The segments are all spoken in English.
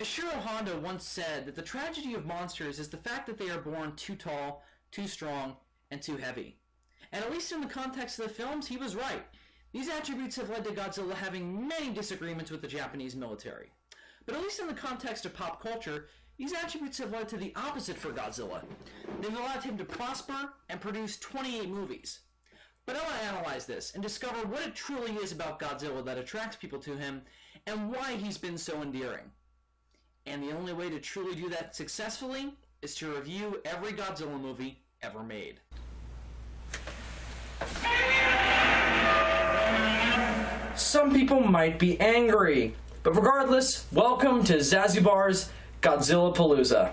Ishiro Honda once said that the tragedy of monsters is the fact that they are born too tall, too strong, and too heavy. And at least in the context of the films, he was right. These attributes have led to Godzilla having many disagreements with the Japanese military. But at least in the context of pop culture, these attributes have led to the opposite for Godzilla. They've allowed him to prosper and produce 28 movies. But I want to analyze this and discover what it truly is about Godzilla that attracts people to him and why he's been so endearing. And the only way to truly do that successfully is to review every Godzilla movie ever made. Some people might be angry, but regardless, welcome to Zazubar's Godzilla Palooza.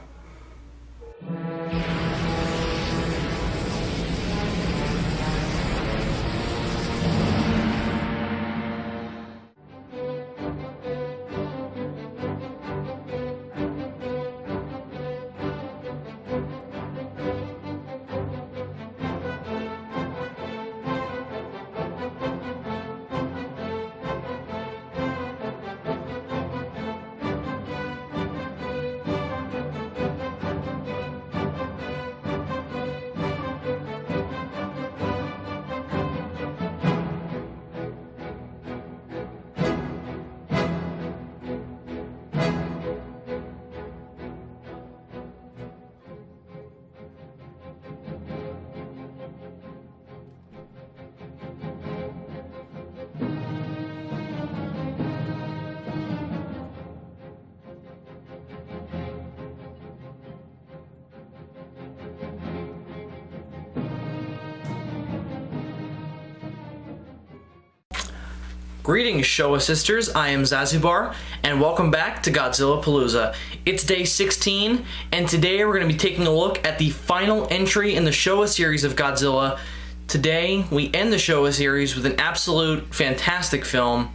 Greetings, Showa Sisters. I am Zazubar, and welcome back to Godzilla Palooza. It's day 16, and today we're going to be taking a look at the final entry in the Showa series of Godzilla. Today, we end the Showa series with an absolute fantastic film,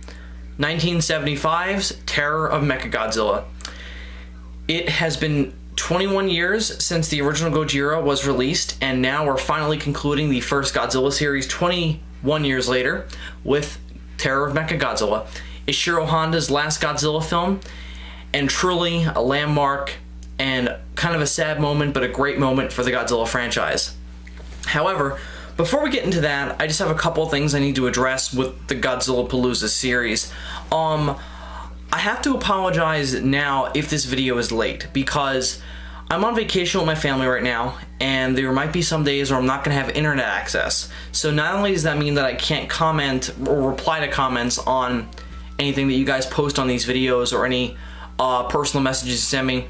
1975's Terror of Mechagodzilla. It has been 21 years since the original Gojira was released, and now we're finally concluding the first Godzilla series 21 years later with Terror of Mechagodzilla, Ishiro Honda's last Godzilla film, and truly a landmark and kind of a sad moment, but a great moment for the Godzilla franchise. However, before we get into that, I just have a couple of things I need to address with the Godzilla Palooza series. I have to apologize now if this video is late, because I'm on vacation with my family right now, and there might be some days where I'm not going to have internet access. So not only does that mean that I can't comment or reply to comments on anything that you guys post on these videos or any personal messages you send me,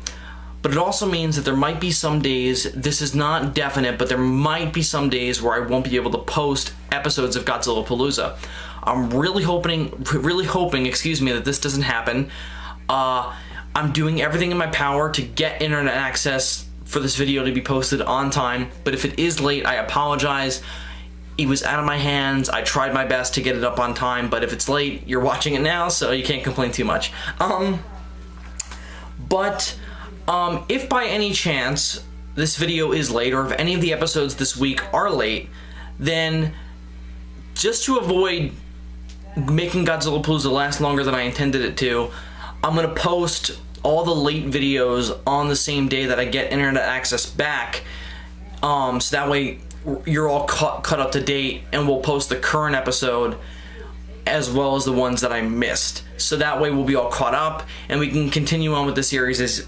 but it also means that there might be some days, this is not definite, but there might be some days where I won't be able to post episodes of Godzilla Palooza. I'm really hoping, that this doesn't happen. I'm doing everything in my power to get internet access for this video to be posted on time, but if it is late, I apologize. It was out of my hands. I tried my best to get it up on time, but if it's late, you're watching it now, so you can't complain too much. If by any chance this video is late, or if any of the episodes this week are late, then just to avoid making Godzilla Palooza last longer than I intended it to, I'm going to post all the late videos on the same day that I get internet access back, so that way you're all caught up to date, and we'll post the current episode as well as the ones that I missed. So that way we'll be all caught up, and we can continue on with the series as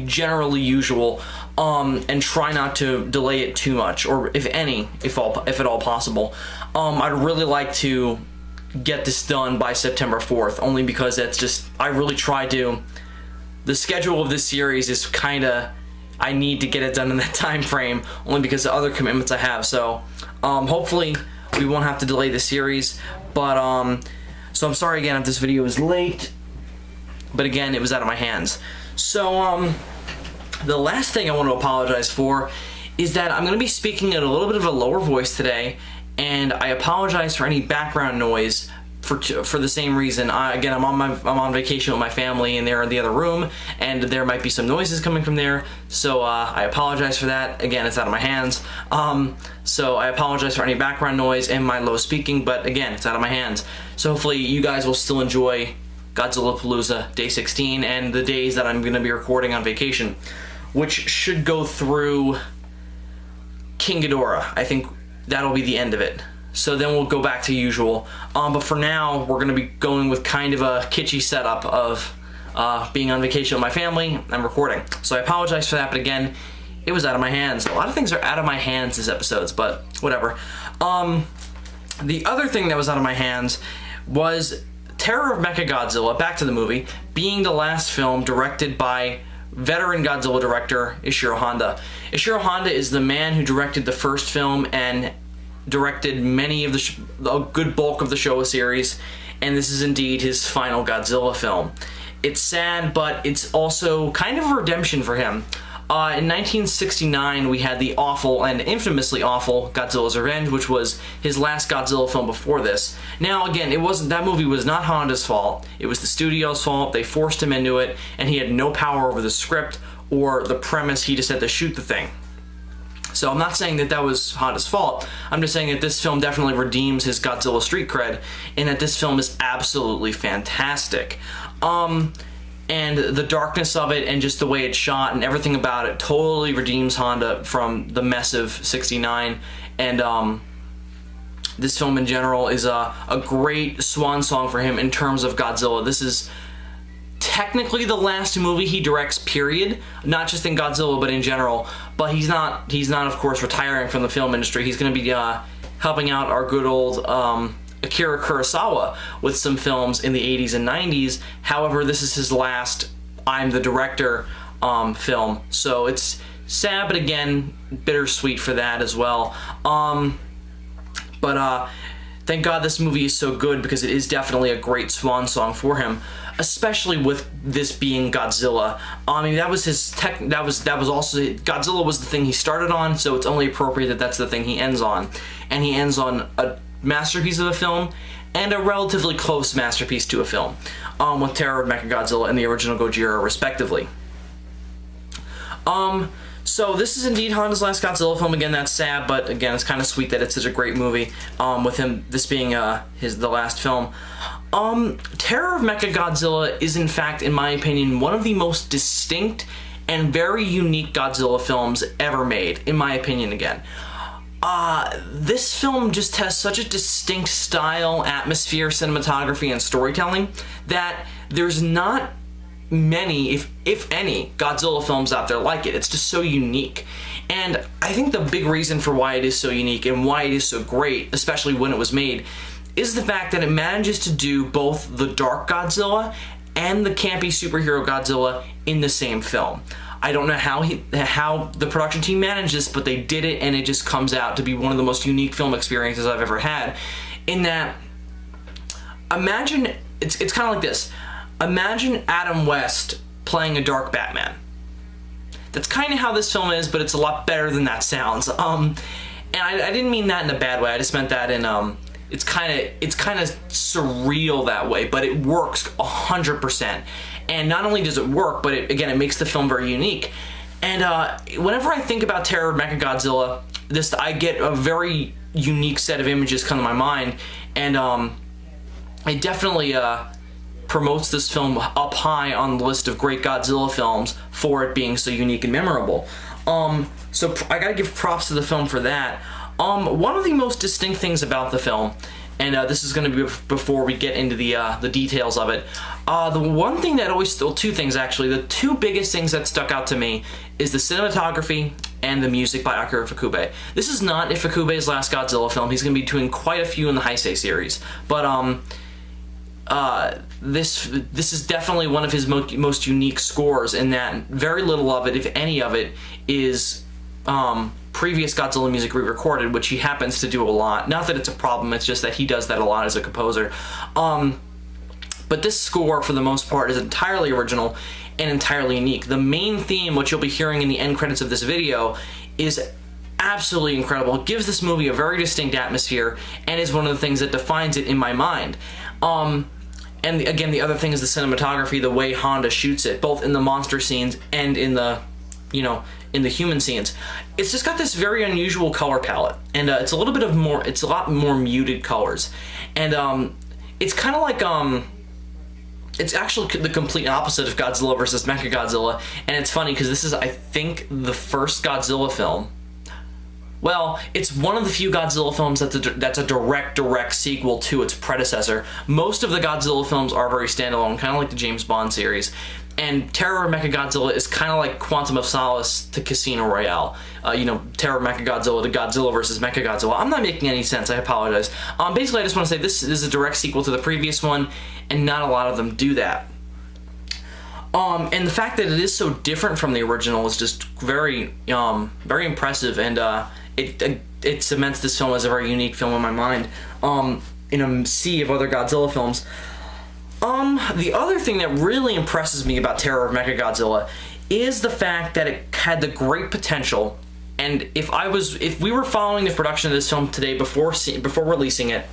generally usual, and try not to delay it too much, or if at all possible. I'd really like to get this done by September 4th, only because I really try to. The schedule of this series is I need to get it done in that time frame, only because of other commitments I have. So hopefully we won't have to delay the series, but so I'm sorry again if this video is late, but again, it was out of my hands. So the last thing I want to apologize for is that I'm going to be speaking in a little bit of a lower voice today, and I apologize for any background noise for the same reason. Again, I'm on vacation with my family, and they're in the other room, and there might be some noises coming from there, so I apologize for that. Again, it's out of my hands, so I apologize for any background noise and my low speaking, but again, it's out of my hands. So hopefully you guys will still enjoy Godzilla Palooza Day 16 and the days that I'm going to be recording on vacation, which should go through King Ghidorah. I think that'll be the end of it. So then we'll go back to usual. But for now, we're going to be going with kind of a kitschy setup of being on vacation with my family and recording. So I apologize for that, but again, it was out of my hands. A lot of things are out of my hands these episodes, but whatever. The other thing that was out of my hands was Terror of Mechagodzilla, back to the movie, being the last film directed by veteran Godzilla director Ishiro Honda. Ishiro Honda is the man who directed the first film and directed many of a good bulk of the Showa series, and this is indeed his final Godzilla film. It's sad, but it's also kind of a redemption for him. In 1969, we had the awful and infamously awful Godzilla's Revenge, which was his last Godzilla film before this. Now, again, that movie was not Honda's fault. It was the studio's fault. They forced him into it, and he had no power over the script or the premise. He just had to shoot the thing. So I'm not saying that that was Honda's fault. I'm just saying that this film definitely redeems his Godzilla street cred, and that this film is absolutely fantastic. And the darkness of it and just the way it's shot and everything about it totally redeems Honda from the mess of '69. And this film in general is a great swan song for him in terms of Godzilla. This is technically the last movie he directs, period. Not just in Godzilla, but in general. But he's not of course retiring from the film industry. He's going to be helping out our good old Akira Kurosawa with some films in the 80s and 90s. However, this is his last I'm the director film. So it's sad, but again, bittersweet for that as well. Thank God this movie is so good, because it is definitely a great swan song for him, especially with this being Godzilla. I mean, that was his that was also Godzilla was the thing he started on, so it's only appropriate that that's the thing he ends on. And he ends on a masterpiece of a film and a relatively close masterpiece to a film, with Terror of Mechagodzilla and the original Gojira respectively. So this is indeed Honda's last Godzilla film. Again, that's sad, but again, it's kind of sweet that it's such a great movie, with him, this being the last film. Terror of Mechagodzilla is, in fact, in my opinion, one of the most distinct and very unique Godzilla films ever made, in my opinion again. This film just has such a distinct style, atmosphere, cinematography, and storytelling that there's not many, if any, Godzilla films out there like it. It's just so unique. And I think the big reason for why it is so unique and why it is so great, especially when it was made, is the fact that it manages to do both the dark Godzilla and the campy superhero Godzilla in the same film. I don't know how the production team managed this, but they did it, and it just comes out to be one of the most unique film experiences I've ever had. In that, imagine, it's kind of like this. Imagine Adam West playing a dark Batman. That's kind of how this film is, but it's a lot better than that sounds. And I didn't mean that in a bad way. I just meant that in it's kind of surreal that way, but it works 100%. And not only does it work, but it makes the film very unique. And whenever I think about Terror of Mechagodzilla, I get a very unique set of images come to my mind, and it definitely promotes this film up high on the list of great Godzilla films for it being so unique and memorable. So I gotta give props to the film for that. One of the most distinct things about the film, and this is going to be before we get into the details of it, the one thing that two things actually, the two biggest things that stuck out to me is the cinematography and the music by Akira Ifukube. This is not Ifukube's last Godzilla film. He's going to be doing quite a few in the Heisei series, but this is definitely one of his most unique scores, in that very little of it, if any of it, is previous Godzilla music re-recorded, which he happens to do a lot. Not that it's a problem, it's just that he does that a lot as a composer. But this score, for the most part, is entirely original and entirely unique. The main theme, which you'll be hearing in the end credits of this video, is absolutely incredible. It gives this movie a very distinct atmosphere and is one of the things that defines it in my mind. And again, the other thing is the cinematography, the way Honda shoots it, both in the monster scenes and in the, in the human scenes. It's just got this very unusual color palette, and it's a lot more muted colors, and it's kind of like it's actually the complete opposite of Godzilla versus Mechagodzilla, and it's funny because this is, I think, the first Godzilla film. Well, it's one of the few Godzilla films that's a direct sequel to its predecessor. Most of the Godzilla films are very standalone, kind of like the James Bond series. And Terror of Mechagodzilla is kind of like Quantum of Solace to Casino Royale. Terror of Mechagodzilla to Godzilla versus Mechagodzilla. I'm not making any sense, I apologize. Basically, I just want to say this is a direct sequel to the previous one, and not a lot of them do that. And the fact that it is so different from the original is just very impressive, and it cements this film as a very unique film in my mind, in a sea of other Godzilla films. The other thing that really impresses me about Terror of Mechagodzilla is the fact that it had the great potential, and if we were following the production of this film today before releasing it,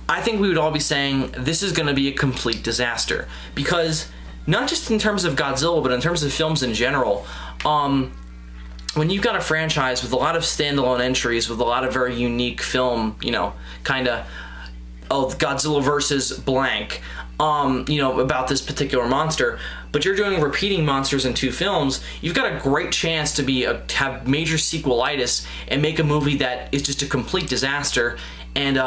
I think we would all be saying this is going to be a complete disaster, because not just in terms of Godzilla, but in terms of films in general, when you've got a franchise with a lot of standalone entries, with a lot of very unique film, kind of, Godzilla versus blank, about this particular monster, but you're doing repeating monsters in 2 films, you've got a great chance to have major sequelitis and make a movie that is just a complete disaster and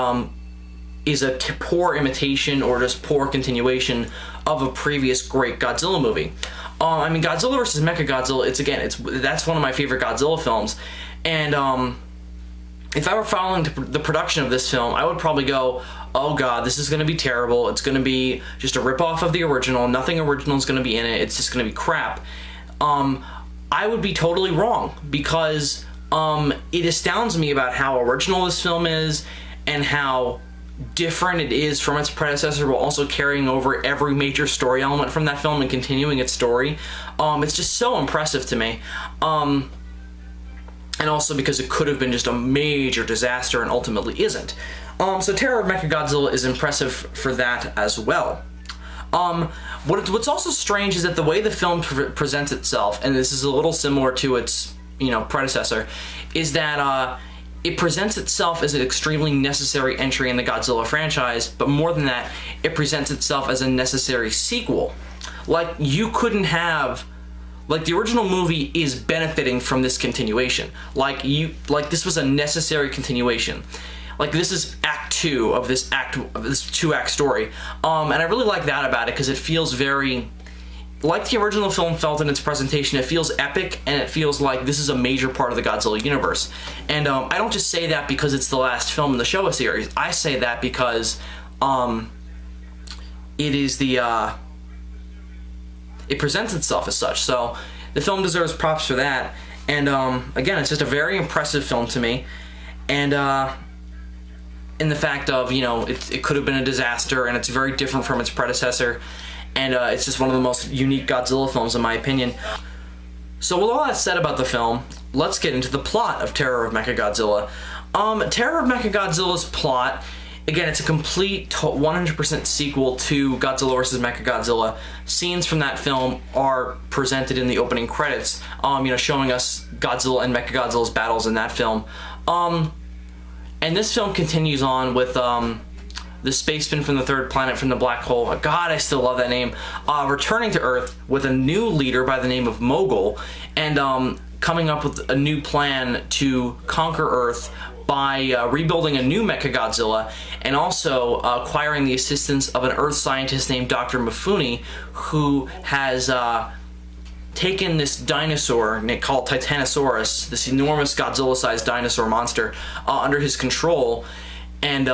is a poor imitation or just poor continuation of a previous great Godzilla movie. Godzilla vs. Mechagodzilla, that's one of my favorite Godzilla films, and if I were following the production of this film, I would probably go, oh god, this is going to be terrible, it's going to be just a ripoff of the original, nothing original is going to be in it, it's just going to be crap. I would be totally wrong, because it astounds me about how original this film is, and how different it is from its predecessor, while also carrying over every major story element from that film and continuing its story. It's just so impressive to me. And also because it could have been just a major disaster and ultimately isn't. So Terror of Mechagodzilla is impressive for that as well. What's also strange is that the way the film presents itself, and this is a little similar to its predecessor, is that it presents itself as an extremely necessary entry in the Godzilla franchise, but more than that, it presents itself as a necessary sequel. Like, the original movie is benefiting from this continuation. This was a necessary continuation. Like, this is Act 2 of this 2-act story. And I really like that about it, because it feels very, like the original film felt in its presentation, it feels epic, and it feels like this is a major part of the Godzilla universe. And I don't just say that because it's the last film in the Showa series. I say that because it presents itself as such. So the film deserves props for that. And again, it's just a very impressive film to me. And in the fact of, it could have been a disaster, and it's very different from its predecessor. And it's just one of the most unique Godzilla films in my opinion. So with all that said about the film, let's get into the plot of Terror of Mechagodzilla. Terror of Mechagodzilla's plot, again, it's a complete 100% sequel to Godzilla vs. Mechagodzilla. Scenes from that film are presented in the opening credits, showing us Godzilla and Mechagodzilla's battles in that film. And this film continues on with the spaceman from the third planet from the black hole, god, I still love that name, returning to Earth with a new leader by the name of Mogul, and coming up with a new plan to conquer Earth by rebuilding a new Mechagodzilla, and also acquiring the assistance of an Earth scientist named Dr. Mifune, who has taken this dinosaur called Titanosaurus, this enormous Godzilla-sized dinosaur monster, under his control, and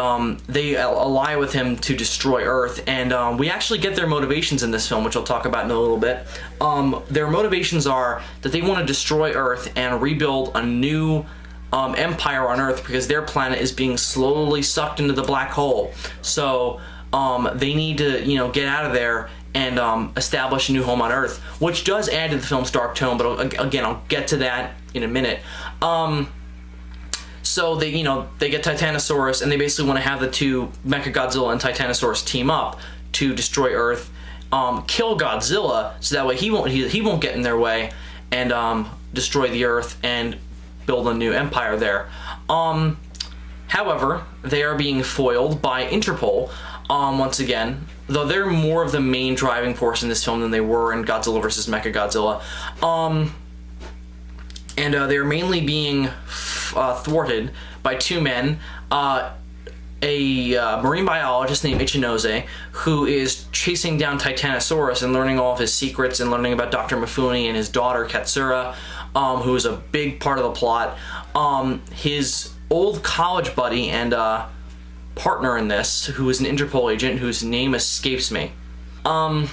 they ally with him to destroy Earth. And we actually get their motivations in this film, which I'll talk about in a little bit. Their motivations are that they want to destroy Earth and rebuild a new empire on Earth, because their planet is being slowly sucked into the black hole. So they need to, get out of there and establish a new home on Earth, which does add to the film's dark tone, but again, I'll get to that in a minute. So they get Titanosaurus, and they basically want to have the two, Mechagodzilla and Titanosaurus, team up to destroy Earth, kill Godzilla, so that way he won't get in their way, and destroy the Earth and build a new empire there. However, they are being foiled by Interpol, once again, though they're more of the main driving force in this film than they were in Godzilla vs. Mechagodzilla. And they're mainly being thwarted by two men, a marine biologist named Ichinose, who is chasing down Titanosaurus and learning all of his secrets and learning about Dr. Mifune and his daughter Katsura, who is a big part of the plot. His old college buddy and partner in this, who is an Interpol agent whose name escapes me. And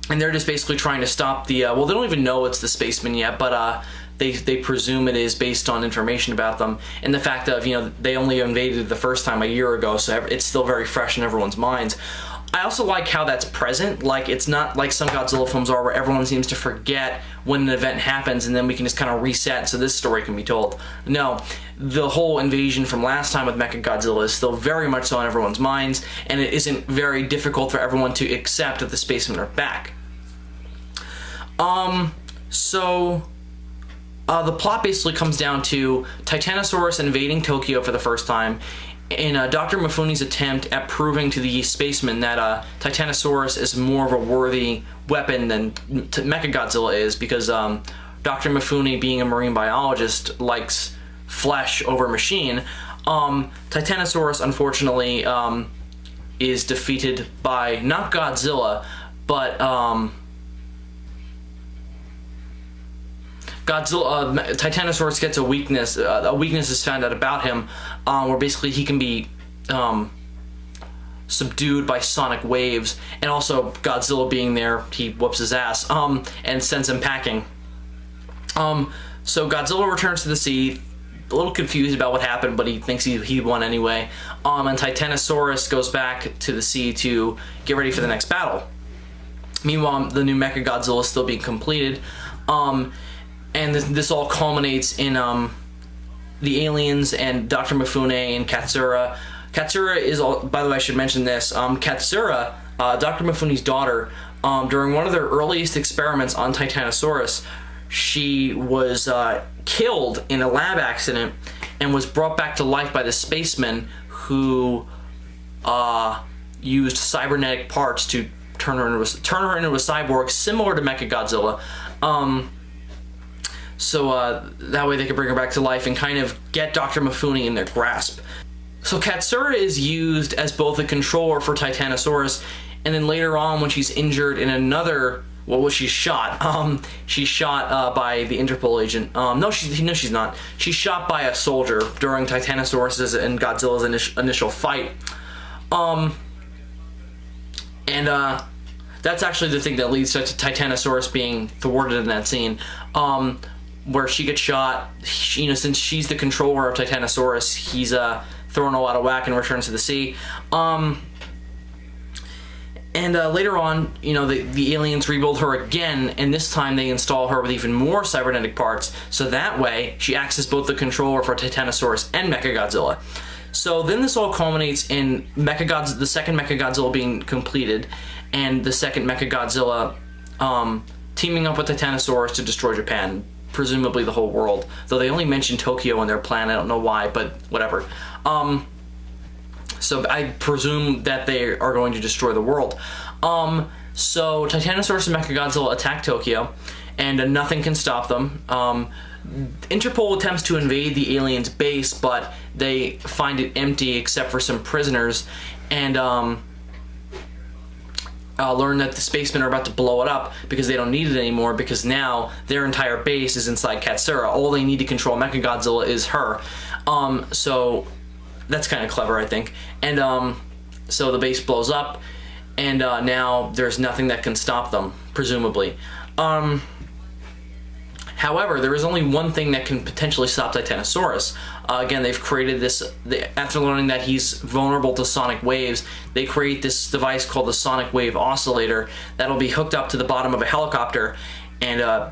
they're just basically trying to stop the, well, they don't even know it's the spaceman yet, but they presume it is based on information about them and the fact of, they only invaded the first time a year ago, so it's still very fresh in everyone's minds. I also like how that's present. Like, it's not like some Godzilla films are where everyone seems to forget when an event happens and then we can just kind of reset so this story can be told. No, the whole invasion from last time with Mechagodzilla is still very much so on everyone's minds, and it isn't very difficult for everyone to accept that the spacemen are back. The plot basically comes down to Titanosaurus invading Tokyo for the first time in Dr. Mifune's attempt at proving to the spacemen that Titanosaurus is more of a worthy weapon than Mechagodzilla is, because Dr. Mifune, being a marine biologist, likes flesh over machine. Titanosaurus, unfortunately, is defeated by not Godzilla, but Titanosaurus gets a weakness. A weakness is found out about him, where basically he can be subdued by sonic waves, and also Godzilla being there, he whoops his ass and sends him packing. So Godzilla returns to the sea, a little confused about what happened, but he thinks he won anyway. And Titanosaurus goes back to the sea to get ready for the next battle. Meanwhile, the new Mechagodzilla is still being completed. And this all culminates in the aliens and Dr. Mifune and Katsura. Katsura is, by the way, I should mention this. Katsura, Dr. Mifune's daughter, during one of their earliest experiments on Titanosaurus, she was killed in a lab accident and was brought back to life by the spacemen who used cybernetic parts to turn her into a cyborg similar to Mechagodzilla. So that way they could bring her back to life and kind of get Dr. Mifune in their grasp. So Katsura is used as both a controller for Titanosaurus, and then later on when she's injured in another, she's shot. She's shot by the Interpol agent. No, she's not. She's shot by a soldier during Titanosaurus and Godzilla's initial fight. That's actually the thing that leads to Titanosaurus being thwarted in that scene. Where she gets shot, since she's the controller of Titanosaurus, he's thrown a lot of whack and returns to the sea. Later on, the aliens rebuild her again, and this time they install her with even more cybernetic parts, so that way she acts as both the controller for Titanosaurus and Mechagodzilla. So then this all culminates in the second Mechagodzilla being completed, and the second Mechagodzilla teaming up with Titanosaurus to destroy Japan, presumably the whole world, though they only mention Tokyo in their plan. I don't know why, but whatever. So I presume that they are going to destroy the world. So Titanosaurus and Mechagodzilla attack Tokyo, and nothing can stop them. Interpol attempts to invade the aliens' base, but they find it empty except for some prisoners, and learn that the spacemen are about to blow it up because they don't need it anymore, because now their entire base is inside Katsura. All they need to control Mechagodzilla is her. So that's kind of clever, I think. And so the base blows up, and now there's nothing that can stop them, presumably. However, there is only one thing that can potentially stop Titanosaurus. Again, they've created this, after learning that he's vulnerable to sonic waves, they create this device called the sonic wave oscillator that'll be hooked up to the bottom of a helicopter and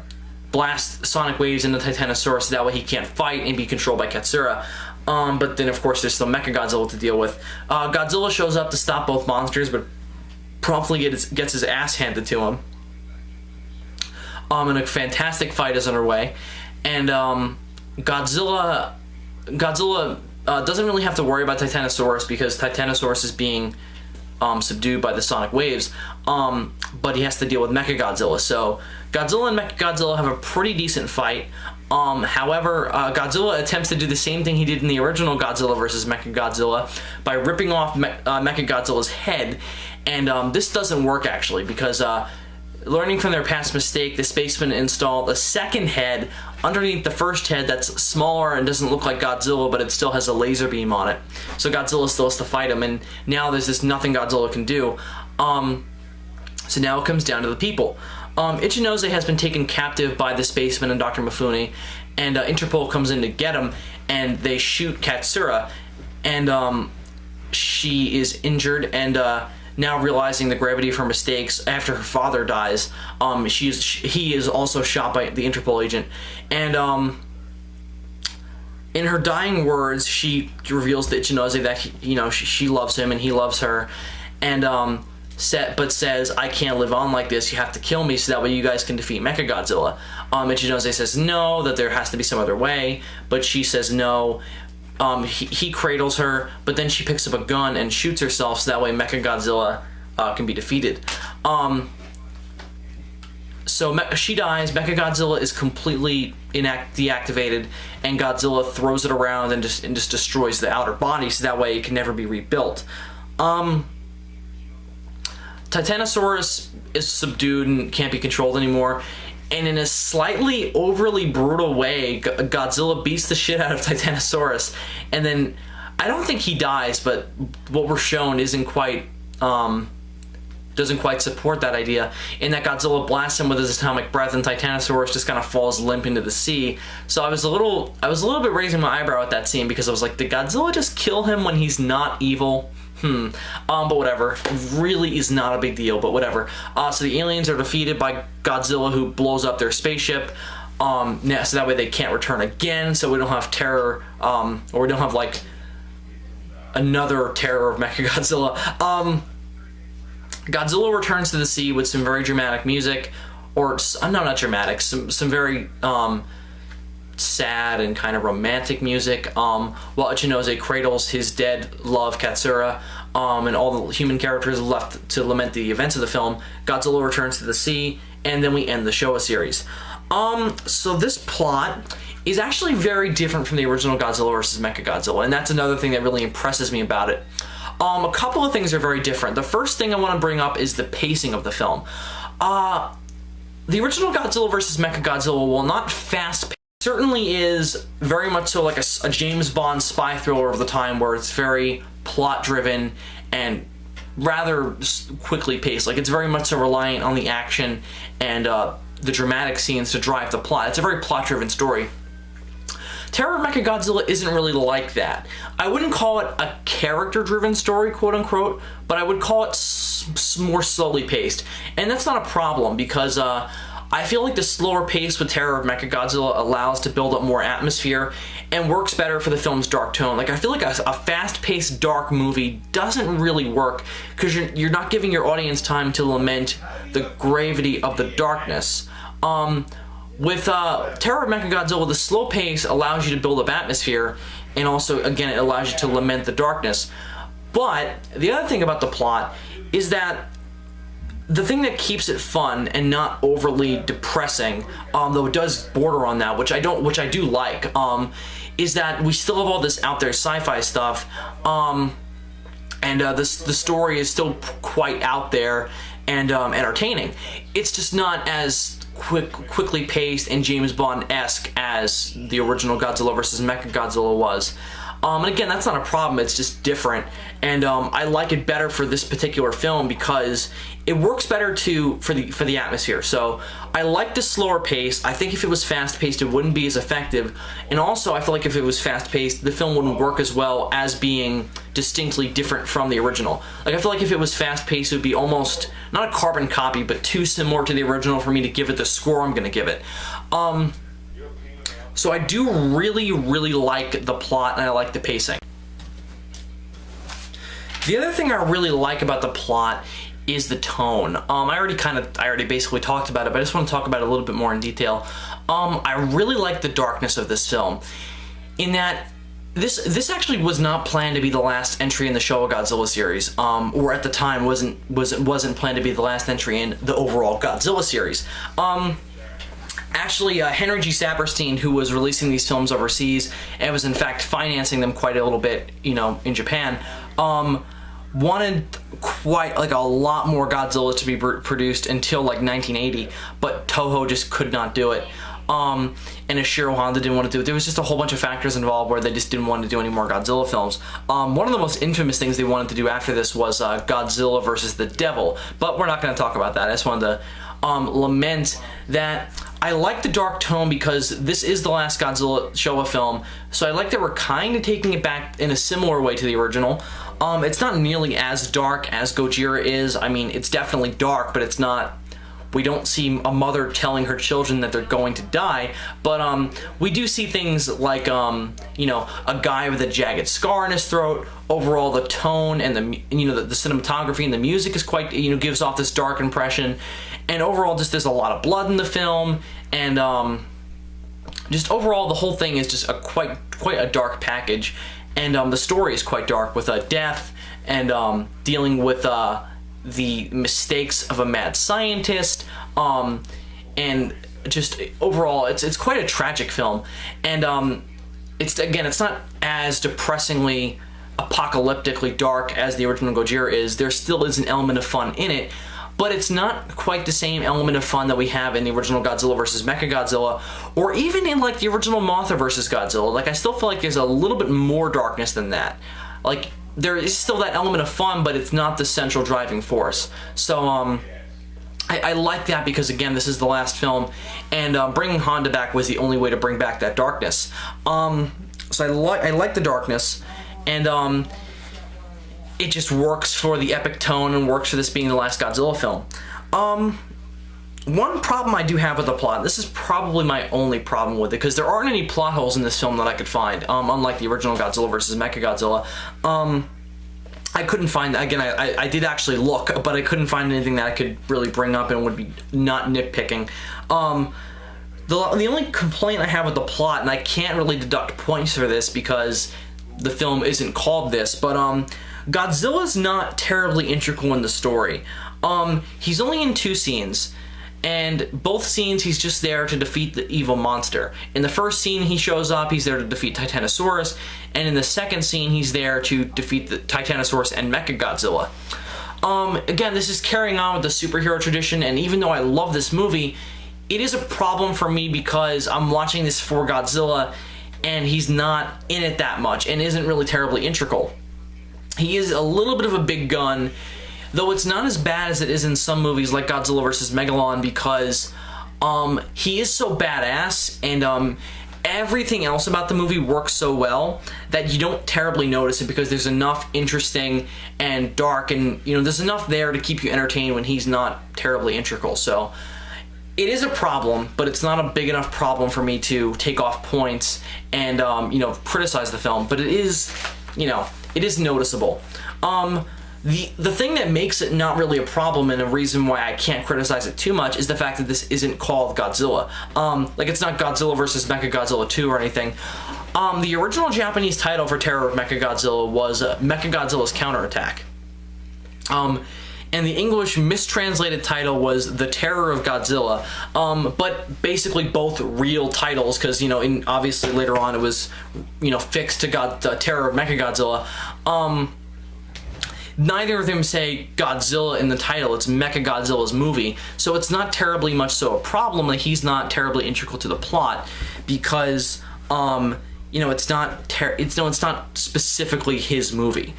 blast sonic waves into Titanosaurus, so that way he can't fight and be controlled by Katsura. But then, of course, there's still Mechagodzilla to deal with. Godzilla shows up to stop both monsters, but promptly gets his ass handed to him. And a fantastic fight is underway, and Godzilla doesn't really have to worry about Titanosaurus because Titanosaurus is being subdued by the sonic waves, but he has to deal with Mechagodzilla. So Godzilla and Mechagodzilla have a pretty decent fight. However, Godzilla attempts to do the same thing he did in the original Godzilla vs. Mechagodzilla by ripping off Mechagodzilla's head, and this doesn't work actually because learning from their past mistake, the spacemen installed a second head underneath the first head that's smaller and doesn't look like Godzilla, but it still has a laser beam on it. So Godzilla still has to fight him, and now there's this nothing Godzilla can do. So now it comes down to the people. Ichinose has been taken captive by the spaceman and Dr. Mifune, and Interpol comes in to get him, and they shoot Katsura, and she is injured, and now realizing the gravity of her mistakes after her father dies, he is also shot by the Interpol agent, and in her dying words, she reveals to Ichinose that she loves him and he loves her, and but says, I can't live on like this, you have to kill me so that way you guys can defeat Mechagodzilla. Ichinose says no, that there has to be some other way, but she says no. He cradles her, but then she picks up a gun and shoots herself so that way Mechagodzilla can be defeated. So she dies, Mechagodzilla is completely deactivated, and Godzilla throws it around and just destroys the outer body so that way it can never be rebuilt. Titanosaurus is subdued and can't be controlled anymore, and in a slightly overly brutal way, Godzilla beats the shit out of Titanosaurus, and then I don't think he dies, but what we're shown doesn't quite support that idea, in that Godzilla blasts him with his atomic breath and Titanosaurus just kind of falls limp into the sea. So I was a little bit raising my eyebrow at that scene because I was like, did Godzilla just kill him when he's not evil? But whatever. Really is not a big deal, but whatever. So the aliens are defeated by Godzilla, who blows up their spaceship. So that way they can't return again, so we don't have terror, or we don't have like another terror of Mechagodzilla. Godzilla returns to the sea with some very dramatic music, or no, not dramatic, some very sad and kind of romantic music, while Ichinose cradles his dead love Katsura, and all the human characters left to lament the events of the film. Godzilla returns to the sea, and then we end the Showa series. So this plot is actually very different from the original Godzilla vs. Mechagodzilla, and that's another thing that really impresses me about it. A couple of things are very different. The first thing I want to bring up is the pacing of the film. The original Godzilla vs. Mechagodzilla, while not fast-paced, certainly is very much so like a James Bond spy thriller of the time, where it's very plot-driven and rather quickly paced. Like, it's very much so reliant on the action and the dramatic scenes to drive the plot. It's a very plot-driven story. Terror of Mechagodzilla isn't really like that. I wouldn't call it a character-driven story, quote-unquote, but I would call it more slowly paced. And that's not a problem, because I feel like the slower pace with Terror of Mechagodzilla allows to build up more atmosphere and works better for the film's dark tone. Like, I feel like a fast-paced dark movie doesn't really work because you're not giving your audience time to lament the gravity of the darkness. With Terror of Mechagodzilla, the slow pace allows you to build up atmosphere, and also, again, it allows you to lament the darkness. But the other thing about the plot is that the thing that keeps it fun and not overly depressing, though it does border on that, which I do like, is that we still have all this out there sci-fi stuff, and the story is still quite out there and entertaining. It's just not as quickly paced and James Bond-esque as the original Godzilla vs. Mechagodzilla was. And again, that's not a problem, it's just different, and I like it better for this particular film because it works better for the atmosphere. So I like the slower pace. I think if it was fast-paced, it wouldn't be as effective, and also I feel like if it was fast-paced, the film wouldn't work as well as being distinctly different from the original. Like, I feel like if it was fast-paced, it would be almost not a carbon copy, but too similar to the original for me to give it the score I'm going to give it. So I do really, really like the plot, and I like the pacing. The other thing I really like about the plot is the tone. I already basically talked about it, but I just want to talk about it a little bit more in detail. I really like the darkness of this film, in that this actually was not planned to be the last entry in the Showa Godzilla series, or at the time wasn't planned to be the last entry in the overall Godzilla series. Actually, Henry G. Saperstein, who was releasing these films overseas and was in fact financing them quite a little bit, in Japan, wanted quite like a lot more Godzilla to be produced until like 1980, but Toho just could not do it. And Ishiro Honda didn't want to do it. There was just a whole bunch of factors involved where they just didn't want to do any more Godzilla films. One of the most infamous things they wanted to do after this was Godzilla versus the Devil, but we're not going to talk about that. I just wanted to lament that I like the dark tone because this is the last Godzilla Showa film, so I like that we're kind of taking it back in a similar way to the original. It's not nearly as dark as Gojira is. I mean, it's definitely dark, but it's not... We don't see a mother telling her children that they're going to die, but we do see things like, a guy with a jagged scar in his throat. Overall, the tone and the cinematography and the music is quite, gives off this dark impression. And overall, just there's a lot of blood in the film, and just overall, the whole thing is just quite a dark package. And the story is quite dark with death and dealing with the mistakes of a mad scientist, and just overall it's quite a tragic film. And it's not as depressingly apocalyptically dark as the original Gojira is. There still is an element of fun in it, but it's not quite the same element of fun that we have in the original Godzilla vs. Mechagodzilla, or even in like the original Mothra vs. Godzilla. Like, I still feel like there's a little bit more darkness than that. Like, there is still that element of fun, but it's not the central driving force. So I like that because, again, this is the last film, and bringing Honda back was the only way to bring back that darkness. So I like the darkness, and it just works for the epic tone and works for this being the last Godzilla film. One problem I do have with the plot, this is probably my only problem with it, because there aren't any plot holes in this film that I could find, unlike the original Godzilla vs. Mechagodzilla. I couldn't find, again, I did actually look, but I couldn't find anything that I could really bring up and would be not nitpicking. The only complaint I have with the plot, and I can't really deduct points for this because the film isn't called this, but Godzilla's not terribly integral in the story. He's only in 2 scenes, and both scenes he's just there to defeat the evil monster. In the first scene he shows up, he's there to defeat Titanosaurus, and in the second scene he's there to defeat the Titanosaurus and Mechagodzilla. Again, this is carrying on with the superhero tradition, and even though I love this movie, it is a problem for me because I'm watching this for Godzilla and he's not in it that much and isn't really terribly integral. He is a little bit of a big gun, though it's not as bad as it is in some movies like Godzilla vs. Megalon, because he is so badass, and everything else about the movie works so well that you don't terribly notice it because there's enough interesting and dark, and there's enough there to keep you entertained when he's not terribly integral. So it is a problem, but it's not a big enough problem for me to take off points and criticize the film. But it is, it is noticeable. The thing that makes it not really a problem, and a reason why I can't criticize it too much, is the fact that this isn't called Godzilla. Like, it's not Godzilla vs. Mechagodzilla 2 or anything. The original Japanese title for Terror of Mechagodzilla was Mechagodzilla's Counterattack. And the English mistranslated title was The Terror of Godzilla, but basically both real titles, because obviously later on it was fixed to Terror of Mechagodzilla. Neither of them say Godzilla in the title. It's Mechagodzilla's movie, so it's not terribly much so a problem that he's not terribly integral to the plot, because it's not specifically his movie.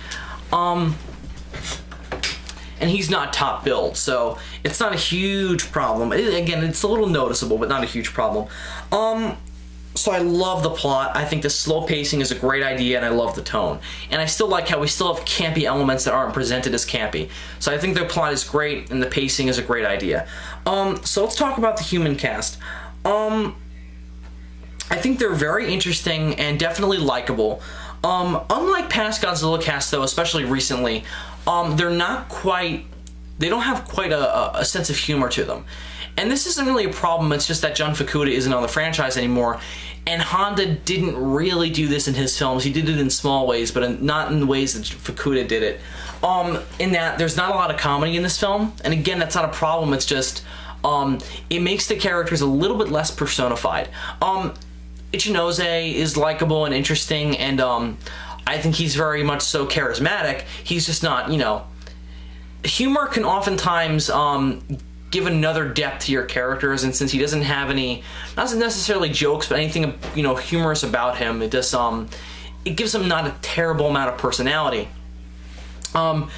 And he's not top billed, so it's not a huge problem. Again, it's a little noticeable, but not a huge problem. So I love the plot. I think the slow pacing is a great idea, and I love the tone. And I still like how we still have campy elements that aren't presented as campy. So I think the plot is great, and the pacing is a great idea. So let's talk about the human cast. I think they're very interesting and definitely likable. Unlike past Godzilla casts, though, especially recently, they don't have quite a sense of humor to them. And this isn't really a problem, it's just that Jun Fukuda isn't on the franchise anymore. And Honda didn't really do this in his films. He did it in small ways, but not in the ways that Fukuda did it. In that there's not a lot of comedy in this film. And again, that's not a problem, it's just it makes the characters a little bit less personified. Ichinose is likable and interesting, and I think he's very much so charismatic. He's just not, humor can oftentimes give another depth to your characters, and since he doesn't have any, not necessarily jokes, but anything humorous about him, it does it gives him not a terrible amount of personality. And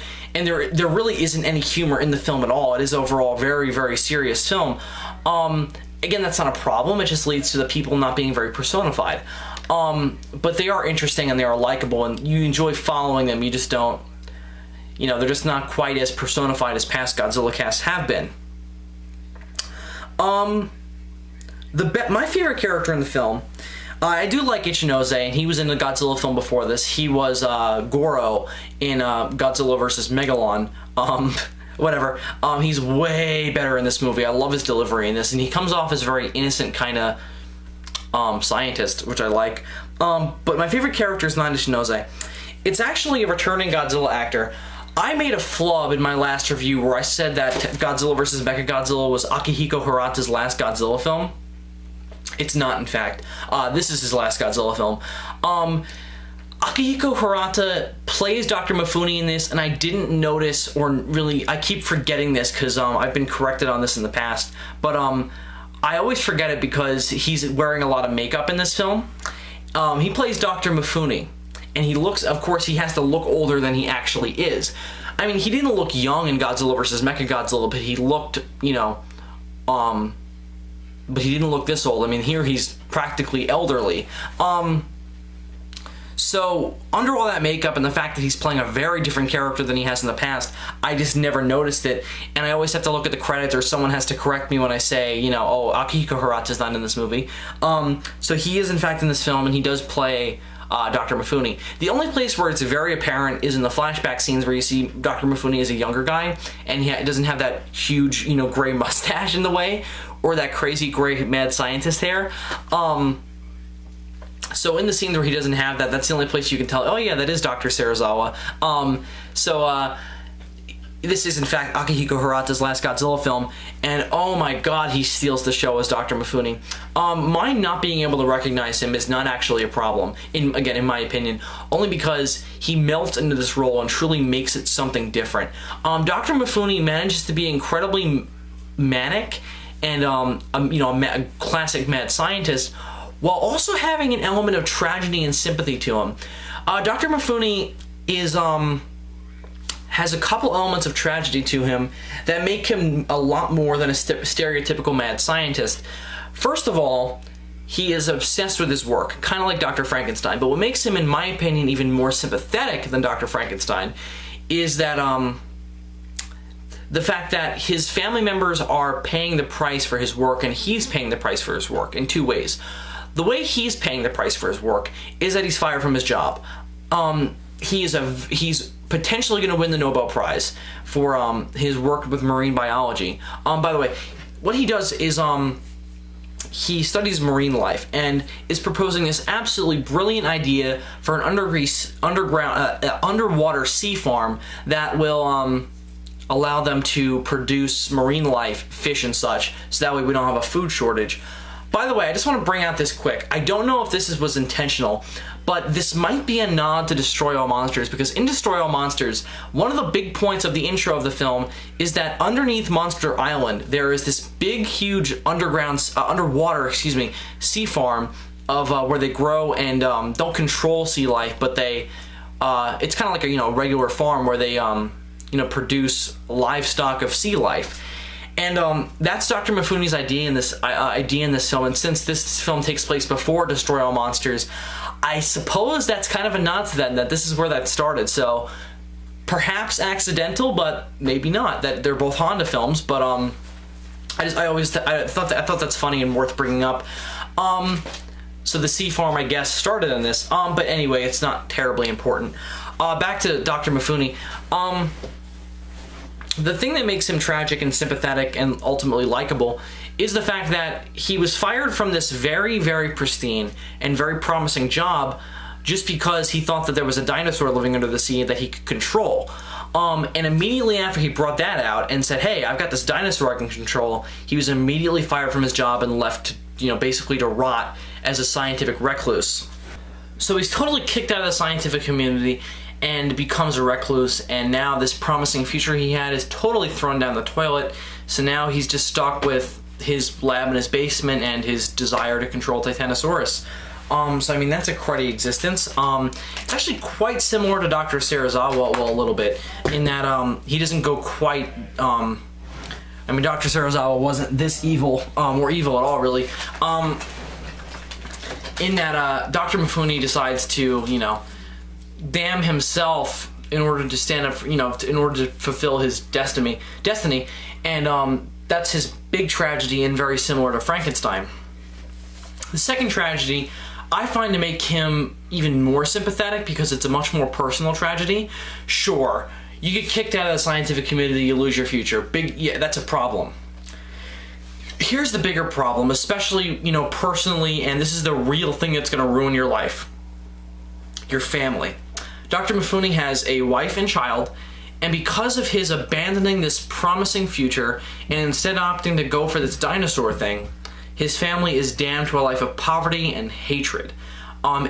there really isn't any humor in the film at all. It is overall a very, very serious film. Again, that's not a problem. It just leads to the people not being very personified. But they are interesting and they are likable, and you enjoy following them. You just don't, they're just not quite as personified as past Godzilla casts have been. My favorite character in the film, I do like Ichinose, and he was in the Godzilla film before this. He was Goro in Godzilla vs. Megalon. Whatever. He's way better in this movie. I love his delivery in this, and he comes off as a very innocent kind of scientist, which I like. But my favorite character is not Ichinose. It's actually a returning Godzilla actor. I made a flub in my last review where I said that Godzilla vs. Mechagodzilla was Akihiko Hirata's last Godzilla film. It's not, in fact. This is his last Godzilla film. Akihiko Hirata plays Dr. Mifune in this, and I didn't notice, or really, I keep forgetting this because I've been corrected on this in the past, but I always forget it because he's wearing a lot of makeup in this film. He plays Dr. Mifune, and he looks, of course, he has to look older than he actually is. I mean, he didn't look young in Godzilla vs. Mechagodzilla, but he looked, but he didn't look this old. I mean, here he's practically elderly. So, under all that makeup and the fact that he's playing a very different character than he has in the past, I just never noticed it. And I always have to look at the credits, or someone has to correct me when I say, oh, Akihiko Hirata's not in this movie. So he is in fact in this film, and he does play Dr. Mifune. The only place where it's very apparent is in the flashback scenes where you see Dr. Mifune as a younger guy, and he doesn't have that huge, gray mustache in the way, or that crazy gray mad scientist hair. So in the scene where he doesn't have that, that's the only place you can tell, oh yeah, that is Dr. Serizawa. This is in fact Akihiko Hirata's last Godzilla film, and oh my god, he steals the show as Dr. Mifune. My not being able to recognize him is not actually a problem, in my opinion, only because he melts into this role and truly makes it something different. Dr. Mifune manages to be incredibly manic and a classic mad scientist, while also having an element of tragedy and sympathy to him. Dr. Mifune has a couple elements of tragedy to him that make him a lot more than a stereotypical mad scientist. First of all, he is obsessed with his work, kind of like Dr. Frankenstein, but what makes him, in my opinion, even more sympathetic than Dr. Frankenstein is that the fact that his family members are paying the price for his work, and he's paying the price for his work in two ways. The way he's paying the price for his work is that he's fired from his job. He's potentially going to win the Nobel Prize for his work with marine biology. By the way, what he does is he studies marine life and is proposing this absolutely brilliant idea for an underwater sea farm that will allow them to produce marine life, fish and such, so that way we don't have a food shortage. By the way, I just want to bring out this quick. I don't know if this was intentional, but this might be a nod to Destroy All Monsters, because in Destroy All Monsters, one of the big points of the intro of the film is that underneath Monster Island, there is this big, huge underwater sea farm of where they grow and don't control sea life, but they, it's kind of like a regular farm where they produce livestock of sea life. And that's Dr. Mifune's idea in this film. And since this film takes place before Destroy All Monsters, I suppose that's kind of a nod to that, and that this is where that started. So perhaps accidental, but maybe not. That they're both Honda films, but I thought that's funny and worth bringing up. So the sea farm, I guess, started in this. But anyway, it's not terribly important. Back to Dr. Mifune. the thing that makes him tragic and sympathetic and ultimately likable is the fact that he was fired from this very, very pristine and very promising job just because he thought that there was a dinosaur living under the sea that he could control. And immediately after he brought that out and said, hey, I've got this dinosaur I can control, he was immediately fired from his job and left, basically to rot as a scientific recluse. So he's totally kicked out of the scientific community and becomes a recluse, and now this promising future he had is totally thrown down the toilet. So now he's just stuck with his lab in his basement and his desire to control Titanosaurus. So I mean, that's a cruddy existence. It's actually quite similar to Dr. Serizawa, well, a little bit, in that he doesn't go quite. I mean, Dr. Serizawa wasn't this evil, or evil at all, really. In that Dr. Mifune decides to, damn himself in order to stand up, in order to fulfill his destiny, and that's his big tragedy, and very similar to Frankenstein. The second tragedy I find to make him even more sympathetic because it's a much more personal tragedy. Sure, you get kicked out of the scientific community, you lose your future. Yeah, that's a problem. Here's the bigger problem, especially, personally, and this is the real thing that's going to ruin your life. Your family. Dr. Mifune has a wife and child, and because of his abandoning this promising future and instead opting to go for this dinosaur thing, his family is damned to a life of poverty and hatred.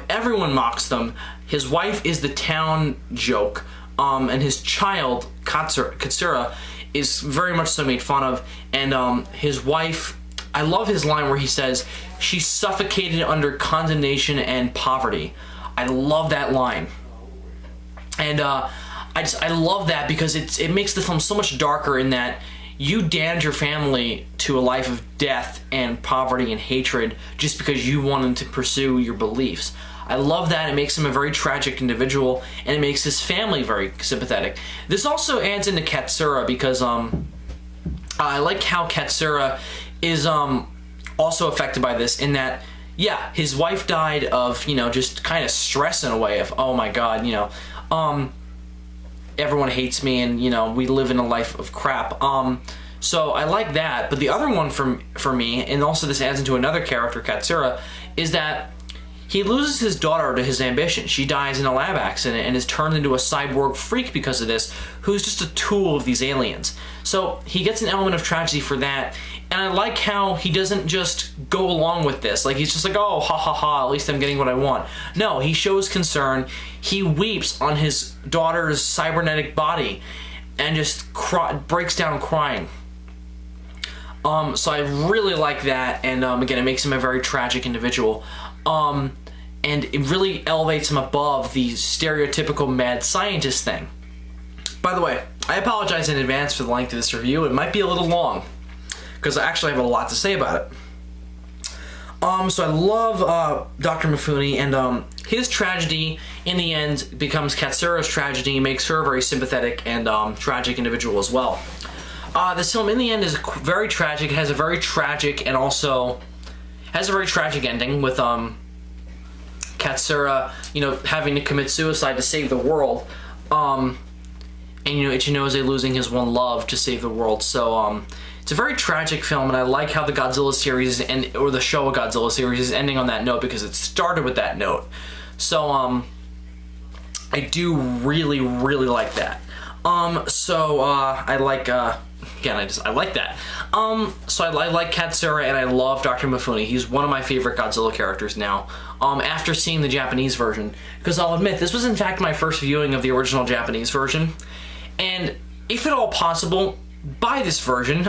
Everyone mocks them. His wife is the town joke, and his child, Katsura, is very much so made fun of. And his wife, I love his line where he says, "She's suffocated under condemnation and poverty." I love that line. And I love that because it makes the film so much darker in that you damned your family to a life of death and poverty and hatred just because you wanted to pursue your beliefs. I love that. It makes him a very tragic individual, and it makes his family very sympathetic. This also adds into Katsura because I like how Katsura is also affected by this in that, yeah, his wife died of, just kind of stress in a way of, oh my God, everyone hates me and, we live in a life of crap. So I like that. But the other one for me, and also this adds into another character, Katsura, is that he loses his daughter to his ambition. She dies in a lab accident and is turned into a cyborg freak because of this, who's just a tool of these aliens. So he gets an element of tragedy for that. And I like how he doesn't just go along with this. Like, he's just like, oh, ha ha ha, at least I'm getting what I want. No, he shows concern. He weeps on his daughter's cybernetic body and just breaks down crying. So I really like that, and again, it makes him a very tragic individual. And it really elevates him above the stereotypical mad scientist thing. By the way, I apologize in advance for the length of this review. It might be a little long, because I actually have a lot to say about it. So I love Dr. Mifune, and his tragedy in the end becomes Katsura's tragedy, makes her a very sympathetic and tragic individual as well. This film in the end is very tragic. It has a very tragic and also has a very tragic ending with Katsura, having to commit suicide to save the world, and Ichinose losing his one love to save the world. So it's a very tragic film, and I like how the Godzilla series or the Showa Godzilla series is ending on that note because it started with that note. So I do really, really like that. I like again, I like that. So I like Katsura, and I love Dr. Mifune. He's one of my favorite Godzilla characters now. After seeing the Japanese version, because I'll admit this was in fact my first viewing of the original Japanese version, and if at all possible, buy this version.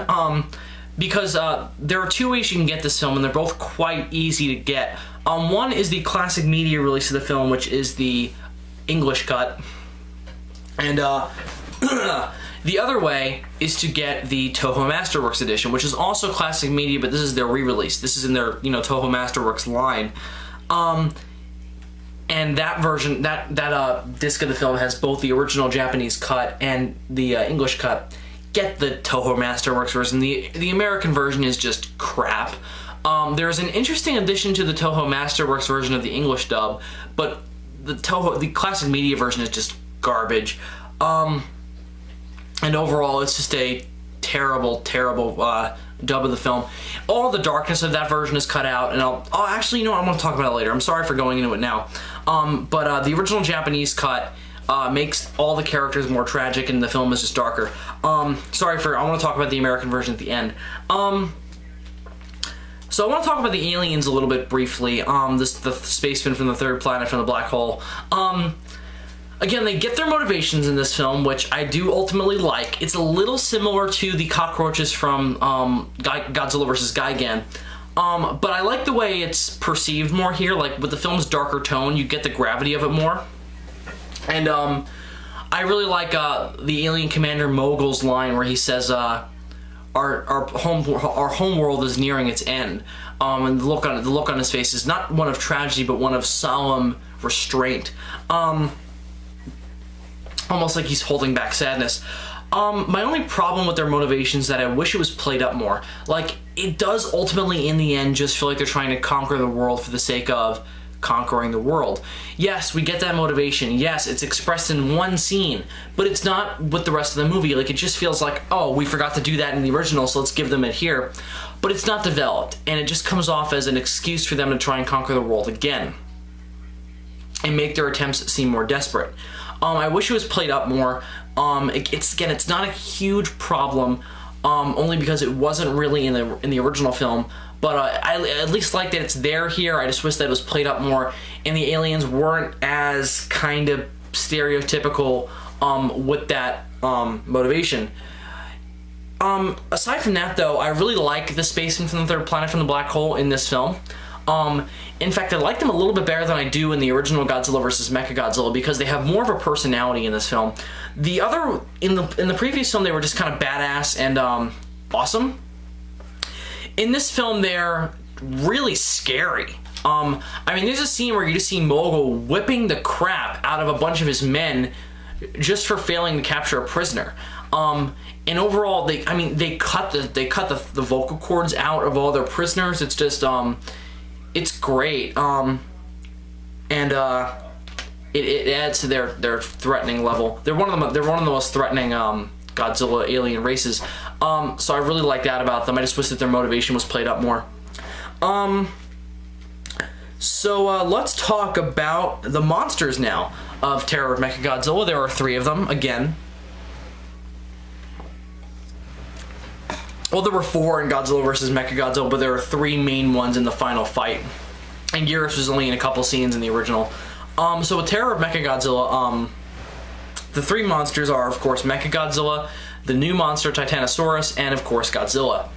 Because there are two ways you can get this film, and they're both quite easy to get. One is the classic media release of the film, which is the English cut, and the other way is to get the Toho Masterworks edition, which is also classic media, but this is their re-release. This is in their Toho Masterworks line, and that version, that disc of the film has both the original Japanese cut and the English cut. Get the Toho Masterworks version. The American version is just crap. There's an interesting addition to the Toho Masterworks version of the English dub, but the classic media version is just garbage. And overall, it's just a terrible dub of the film. All the darkness of that version is cut out, and actually, you know what, I'm going to talk about it later. I'm sorry for going into it now. But the original Japanese cut makes all the characters more tragic, and the film is just darker. I want to talk about the American version at the end. So I want to talk about the aliens a little bit briefly. The spacemen from the third planet from the black hole. Again, they get their motivations in this film, which I do ultimately like. It's a little similar to the cockroaches from Godzilla vs. Gigan. But I like the way it's perceived more here. Like, with the film's darker tone, you get the gravity of it more. And I really like the alien commander Mogul's line where he says, our home world is nearing its end. And the look on his face is not one of tragedy, but one of solemn restraint. Almost like he's holding back sadness. My only problem with their motivations is that I wish it was played up more. Like, it does ultimately, in the end, just feel like they're trying to conquer the world for the sake of conquering the world. Yes, we get that motivation. Yes, it's expressed in one scene, but it's not with the rest of the movie. Like, it just feels like, oh, we forgot to do that in the original, so let's give them it here. But it's not developed, and it just comes off as an excuse for them to try and conquer the world again and make their attempts seem more desperate. I wish it was played up more. It's not a huge problem, only because it wasn't really in the original film. But I at least like that it's there here. I just wish that it was played up more, and the aliens weren't as kind of stereotypical with that motivation. Aside from that, though, I really like the spacemen from the third planet from the black hole in this film. In fact, I like them a little bit better than I do in the original Godzilla vs. Mechagodzilla because they have more of a personality in this film. In the previous film, they were just kind of badass and awesome. In this film, they're really scary. I mean, there's a scene where you just see Mogul whipping the crap out of a bunch of his men just for failing to capture a prisoner. And overall, they cut the vocal cords out of all their prisoners. It's just it's great, and it adds to their threatening level. They're one of the most threatening Godzilla alien races. So I really like that about them. I just wish that their motivation was played up more. So let's talk about the monsters now of Terror of Mechagodzilla. There are 3 of them again. Well, there were 4 in Godzilla vs. Mechagodzilla, but there are 3 main ones in the final fight. And Gyros was only in a couple scenes in the original. So with Terror of Mechagodzilla, the 3 monsters are, of course, Mechagodzilla, the new monster Titanosaurus, and of course Godzilla.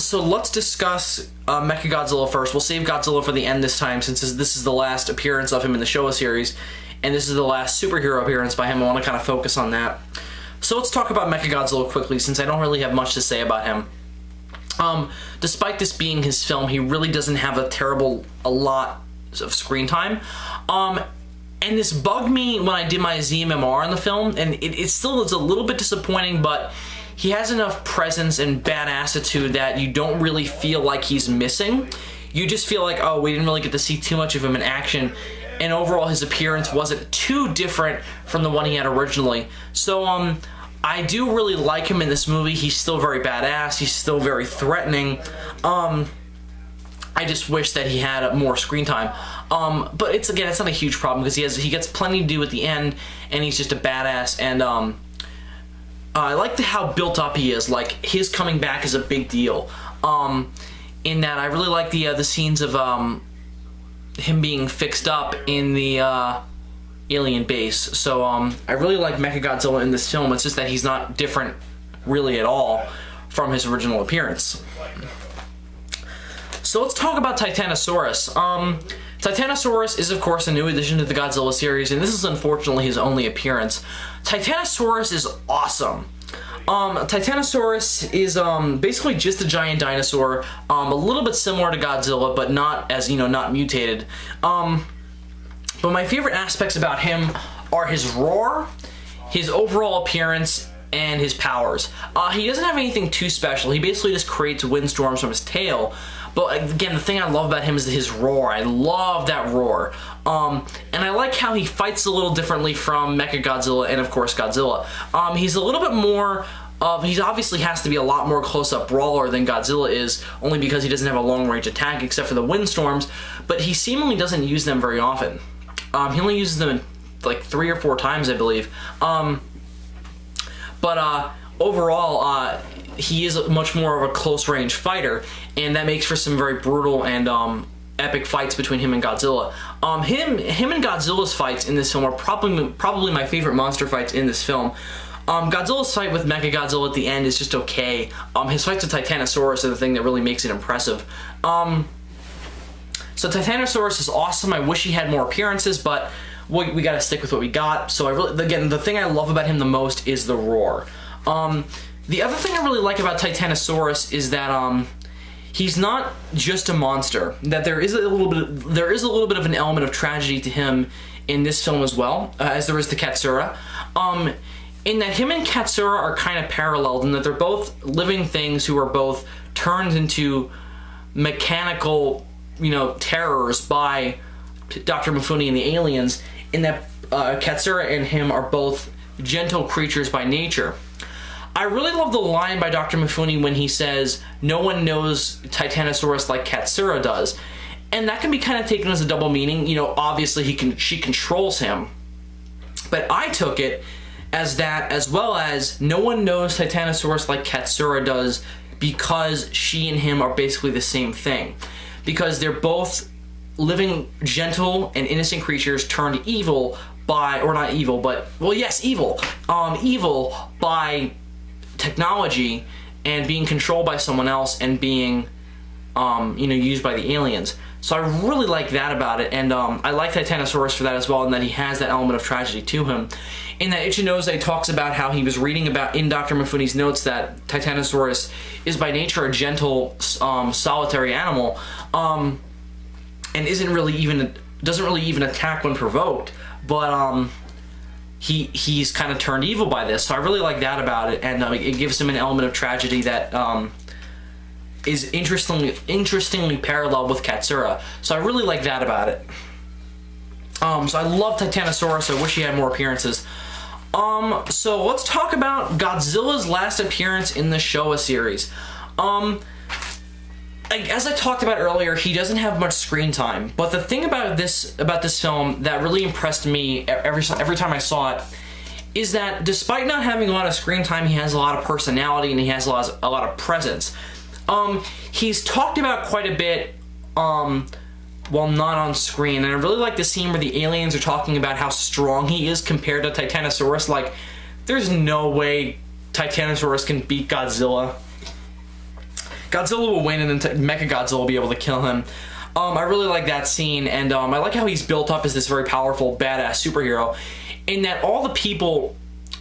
So let's discuss Mechagodzilla first. We'll save Godzilla for the end this time, since this is the last appearance of him in the Showa series, and this is the last superhero appearance by him. I want to kind of focus on that. So let's talk about Mechagodzilla quickly, since I don't really have much to say about him. Despite this being his film, he really doesn't have a lot of screen time. And this bugged me when I did my ZMMR on the film, and it still is a little bit disappointing, but he has enough presence and badassitude that you don't really feel like he's missing. You just feel like, oh, we didn't really get to see too much of him in action, and overall his appearance wasn't too different from the one he had originally. So I do really like him in this movie. He's still very badass. He's still very threatening. I just wish that he had more screen time. But it's not a huge problem because he gets plenty to do at the end, and he's just a badass. And I like how built up he is. Like, his coming back is a big deal. In that, I really like the scenes of him being fixed up in the alien base. So I really like Mechagodzilla in this film. It's just that he's not different really at all from his original appearance. So let's talk about Titanosaurus. Titanosaurus is, of course, a new addition to the Godzilla series, and this is unfortunately his only appearance. Titanosaurus is awesome. Titanosaurus is basically just a giant dinosaur, a little bit similar to Godzilla, but not as, not mutated. But my favorite aspects about him are his roar, his overall appearance, and his powers. He doesn't have anything too special. He basically just creates windstorms from his tail. But again, the thing I love about him is his roar. I love that roar. And I like how he fights a little differently from Mechagodzilla and of course Godzilla. He's a little bit more he obviously has to be a lot more close-up brawler than Godzilla is, only because he doesn't have a long-range attack except for the windstorms, but he seemingly doesn't use them very often. He only uses them like 3 or 4 times, I believe. Overall, he is much more of a close-range fighter, and that makes for some very brutal and epic fights between him and Godzilla. Him and Godzilla's fights in this film are probably my favorite monster fights in this film. Godzilla's fight with Mechagodzilla at the end is just okay. His fights with Titanosaurus are the thing that really makes it impressive. So Titanosaurus is awesome. I wish he had more appearances, but we gotta stick with what we got. So again, the thing I love about him the most is the roar. The other thing I really like about Titanosaurus is that he's not just a monster. That there is a little bit of an element of tragedy to him in this film as well, as there is to Katsura. In that him and Katsura are kind of paralleled in that they're both living things who are both turned into mechanical, terrors by Dr. Mifune and the aliens, in that Katsura and him are both gentle creatures by nature. I really love the line by Dr. Mifune when he says, "No one knows Titanosaurus like Katsura does." And that can be kind of taken as a double meaning. Obviously she controls him. But I took it as that, as well as no one knows Titanosaurus like Katsura does, because she and him are basically the same thing. Because they're both living gentle and innocent creatures turned evil by, or not evil, but, well, yes, evil. Evil by technology and being controlled by someone else and being, used by the aliens. So I really like that about it, and I like Titanosaurus for that as well, in that he has that element of tragedy to him. In that Ichinose talks about how he was reading about in Dr. Mifune's notes that Titanosaurus is by nature a gentle, solitary animal, and doesn't really even attack when provoked, but he's kind of turned evil by this. So I really like that about it, and it gives him an element of tragedy that is interestingly parallel with Katsura. So I really like that about it. So I love Titanosaurus. I wish he had more appearances. So let's talk about Godzilla's last appearance in the Showa series. As I talked about earlier, he doesn't have much screen time, but the thing about this film that really impressed me every time I saw it is that despite not having a lot of screen time, he has a lot of personality and he has a lot of presence. He's talked about quite a bit while not on screen, and I really like the scene where the aliens are talking about how strong he is compared to Titanosaurus. Like, there's no way Titanosaurus can beat Godzilla. Godzilla will win, and then Mechagodzilla will be able to kill him. I really like that scene, and I like how he's built up as this very powerful, badass superhero, in that all the people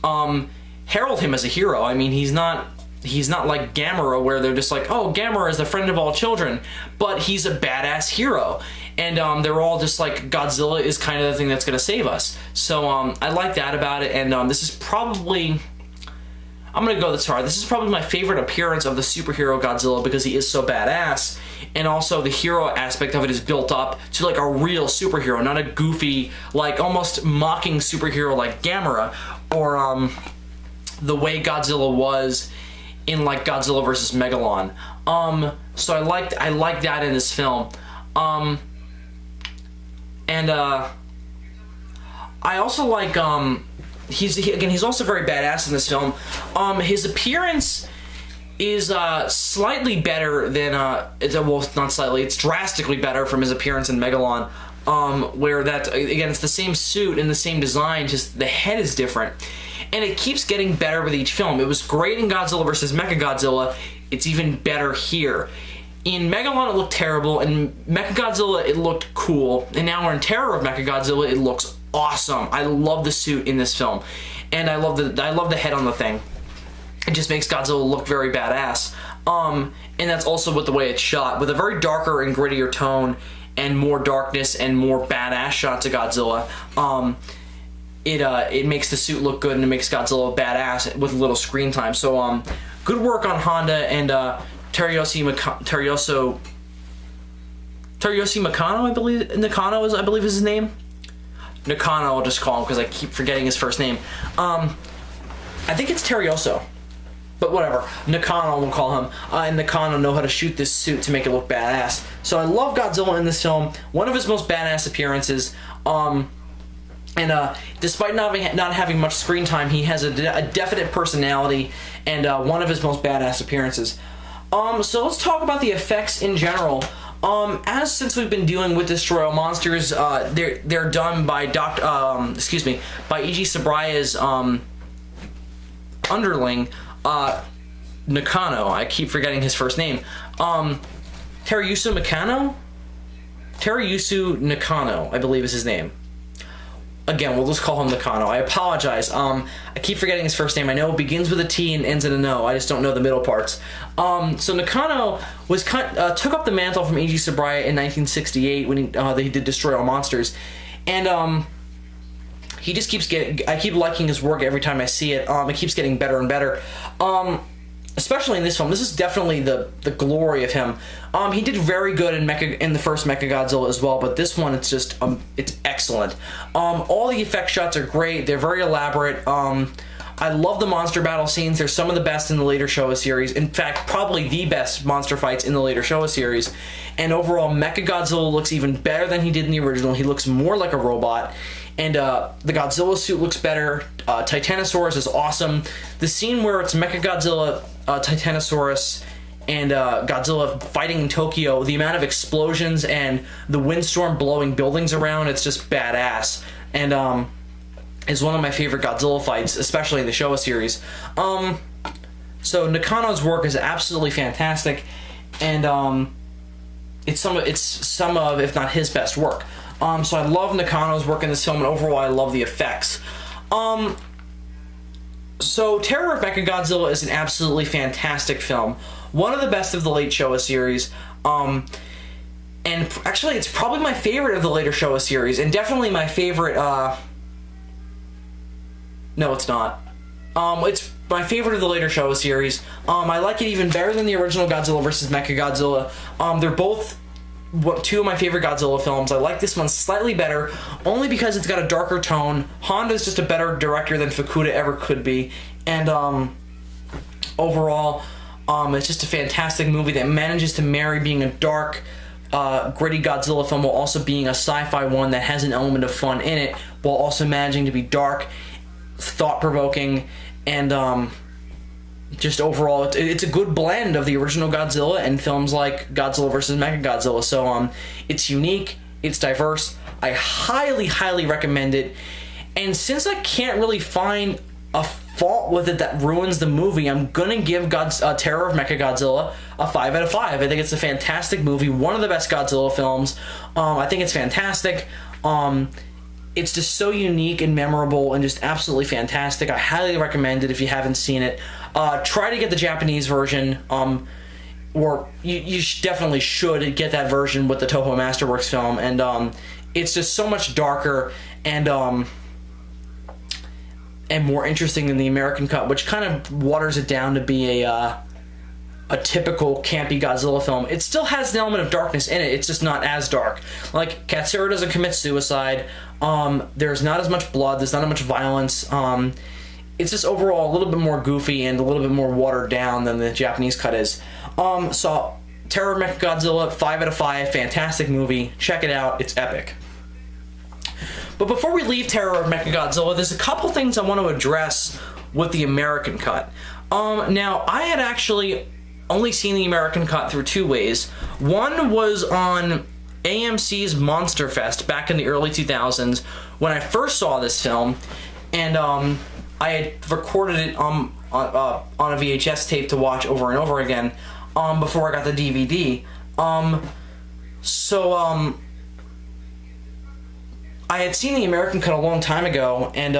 herald him as a hero. I mean, he's not like Gamera, where they're just like, oh, Gamera is the friend of all children, but he's a badass hero, and they're all just like, Godzilla is kind of the thing that's going to save us. So I like that about it, and this is probably, I'm going to go this far, this is probably my favorite appearance of the superhero Godzilla, because he is so badass, and also the hero aspect of it is built up to like a real superhero, not a goofy, like almost mocking superhero like Gamera, or the way Godzilla was in like Godzilla vs. Megalon. So I like that in this film. I also like he's also very badass in this film. His appearance is slightly better than well, not slightly, it's drastically better from his appearance in Megalon. Where that, again, it's the same suit and the same design, just the head is different. And it keeps getting better with each film. It was great in Godzilla vs. Mechagodzilla. It's even better here. In Megalon, it looked terrible. In Mechagodzilla, it looked cool. And now we're in Terror of Mechagodzilla, it looks awesome. I love the suit in this film. And I love the head on the thing. It just makes Godzilla look very badass. And that's also with the way it's shot. With a very darker and grittier tone, and more darkness and more badass shots of Godzilla. It makes the suit look good, and it makes Godzilla badass with little screen time. So good work on Honda and Teruyosu Teruyoshi Nakano, I believe. Nakano is, I believe, is his name. Nakano, I'll just call him because I keep forgetting his first name. I think it's Terioso, but whatever. Nakano, we'll call him. And Nakano know how to shoot this suit to make it look badass. So I love Godzilla in this film. One of his most badass appearances. Despite not having much screen time, he has a definite personality and one of his most badass appearances. So let's talk about the effects in general. Since we've been dealing with Destroy All Monsters, they're done by by Eiji Sabraya's underling, Nakano. I keep forgetting his first name. Teruyusu Nakano, I believe is his name. Again, we'll just call him Nakano. I apologize. I keep forgetting his first name. I know it begins with a T and ends in a No. I just don't know the middle parts. So Nakano was took up the mantle from Eiji Sabraya in 1968 when they did Destroy All Monsters, and he just keeps getting. I keep liking his work every time I see it. It keeps getting better and better. Especially in this film. This is definitely the glory of him. He did very good in the first Mechagodzilla as well, but this one, it's just it's excellent. All the effect shots are great. They're very elaborate. I love the monster battle scenes. They're some of the best in the later Showa series. In fact, probably the best monster fights in the later Showa series. And overall, Mechagodzilla looks even better than he did in the original. He looks more like a robot. And the Godzilla suit looks better. Titanosaurus is awesome. The scene where it's Mechagodzilla, Titanosaurus, and Godzilla fighting in Tokyo, the amount of explosions and the windstorm blowing buildings around, it's just badass. And is one of my favorite Godzilla fights, especially in the Showa series. So Nakano's work is absolutely fantastic, and it's some of, if not his best work. So I love Nakano's work in this film, and overall I love the effects. So Terror of Mechagodzilla is an absolutely fantastic film. One of the best of the late Showa series. And actually it's probably my favorite of the later Showa series, and definitely my favorite, no, it's not. It's my favorite of the later Showa series. I like it even better than the original Godzilla vs. Mechagodzilla. They're both two of my favorite Godzilla films. I like this one slightly better, only because it's got a darker tone. Honda's just a better director than Fukuda ever could be. And overall, it's just a fantastic movie that manages to marry being a dark, gritty Godzilla film while also being a sci-fi one that has an element of fun in it, while also managing to be dark, thought-provoking, and just overall it's a good blend of the original Godzilla and films like Godzilla vs. Mechagodzilla. So it's unique, it's diverse. I highly recommend it. And since I can't really find a fault with it that ruins the movie, I'm gonna give Terror of Mechagodzilla a 5 out of 5. I think it's a fantastic movie, one of the best Godzilla films. I think it's fantastic. It's just so unique and memorable and just absolutely fantastic. I highly recommend it if you haven't seen it. Try to get the Japanese version, or you definitely should get that version with the Toho Masterworks film, and it's just so much darker and more interesting than the American cut, which kind of waters it down to be a typical campy Godzilla film. It still has an element of darkness in it, it's just not as dark. Like, Katsura doesn't commit suicide, there's not as much blood, there's not as much violence, it's just overall a little bit more goofy and a little bit more watered down than the Japanese cut is. So Terror of Mechagodzilla, 5 out of 5, fantastic movie, check it out, it's epic. But before we leave Terror of Mechagodzilla, there's a couple things I want to address with the American cut. Now, I had actually only seen the American cut through two ways. One was on AMC's Monster Fest back in the early 2000s when I first saw this film, and I had recorded it on a VHS tape to watch over and over again before I got the DVD. I had seen the American cut a long time ago, and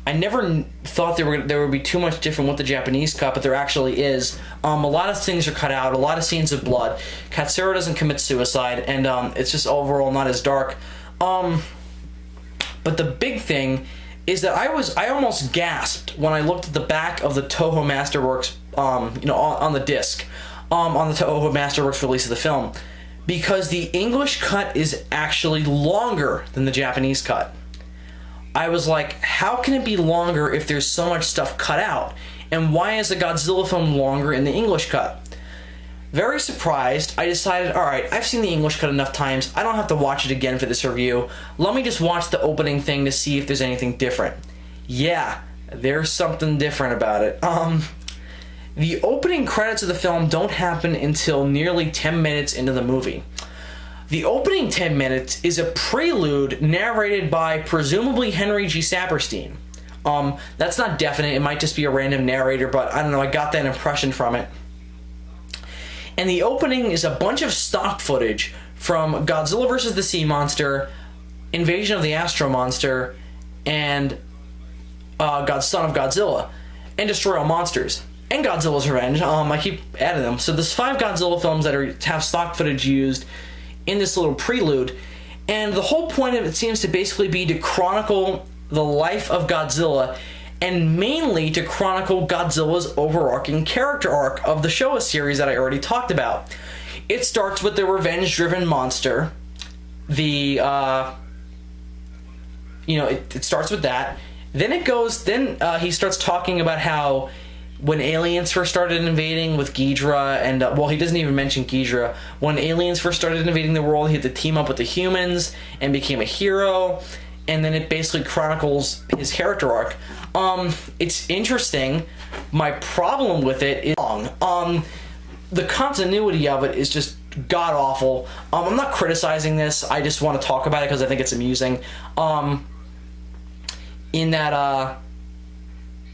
I never thought there would be too much different with the Japanese cut, but there actually is. A lot of things are cut out, a lot of scenes of blood. Katsura doesn't commit suicide, and it's just overall not as dark. But the big thing is that I almost gasped when I looked at the back of the Toho Masterworks, on the disc, on the Toho Masterworks release of the film, because the English cut is actually longer than the Japanese cut. I was like, how can it be longer if there's so much stuff cut out? And why is the Godzilla film longer in the English cut? Very surprised, I decided, alright, I've seen the English cut enough times, I don't have to watch it again for this review. Let me just watch the opening thing to see if there's anything different. Yeah, there's something different about it. The opening credits of the film don't happen until nearly 10 minutes into the movie. The opening 10 minutes is a prelude narrated by presumably Henry G. Saperstein. That's not definite, it might just be a random narrator, but I don't know, I got that impression from it. And the opening is a bunch of stock footage from Godzilla vs. the Sea Monster, Invasion of the Astro Monster, and Son of Godzilla, and Destroy All Monsters, and Godzilla's Revenge. I keep adding them. So there's 5 Godzilla films that have stock footage used in this little prelude, and the whole point of it seems to basically be to chronicle the life of Godzilla, and mainly to chronicle Godzilla's overarching character arc of the Showa series that I already talked about. It starts with the revenge-driven monster. It starts with that. Then he starts talking about how when aliens first started invading with Ghidorah, and he doesn't even mention Ghidorah. When aliens first started invading the world, he had to team up with the humans and became a hero. And then it basically chronicles his character arc. It's interesting. My problem with it is long. The continuity of it is just god awful. I'm not criticizing this. I just want to talk about it because I think it's amusing. In that